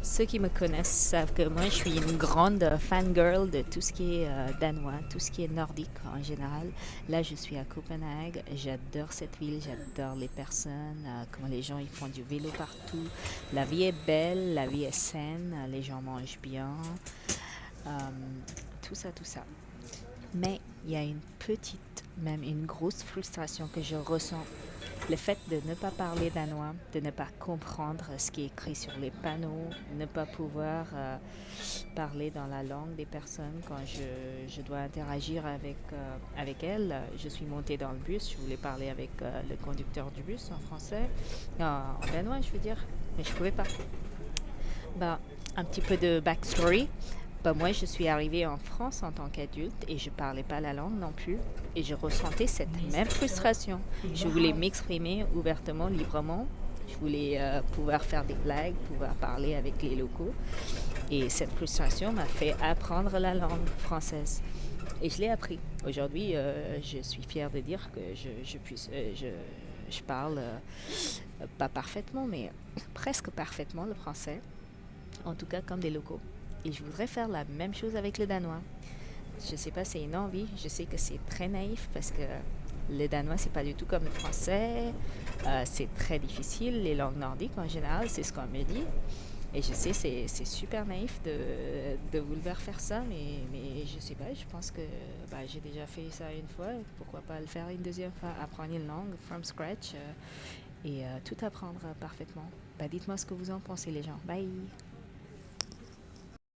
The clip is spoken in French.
Ceux qui me connaissent savent que moi, je suis une grande fangirl de tout ce qui est danois, tout ce qui est nordique en général. Là, je suis à Copenhague. J'adore cette ville, j'adore les personnes, comment les gens ils font du vélo partout. La vie est belle, la vie est saine, les gens mangent bien, euh, tout ça, tout ça. Mais il y a une petite, même une grosse frustration que je ressens. Le fait de ne pas parler danois, de ne pas comprendre ce qui est écrit sur les panneaux, ne pas pouvoir parler dans la langue des personnes quand je dois interagir avec elles. Je suis montée dans le bus, je voulais parler avec le conducteur du bus en français, en danois je veux dire, mais je ne pouvais pas. Bah, un petit peu de backstory. Bah, moi, je suis arrivée en France en tant qu'adulte et je parlais pas la langue non plus. Et je ressentais cette même frustration. Je voulais m'exprimer ouvertement, librement. Je voulais pouvoir faire des blagues, pouvoir parler avec les locaux. Et cette frustration m'a fait apprendre la langue française. Et je l'ai appris. Aujourd'hui, je suis fière de dire que je parle pas parfaitement, mais presque parfaitement le français, en tout cas comme des locaux. Et je voudrais faire la même chose avec le danois. Je sais pas, c'est une envie. Je sais que c'est très naïf parce que le danois, c'est pas du tout comme le français. C'est très difficile. Les langues nordiques, en général, c'est ce qu'on me dit. Et je sais, c'est super naïf de vouloir faire ça, mais je sais pas, je pense que bah, j'ai déjà fait ça une fois. Pourquoi pas le faire une deuxième fois? Apprendre une langue from scratch et tout apprendre parfaitement. Bah, dites-moi ce que vous en pensez, les gens. Bye!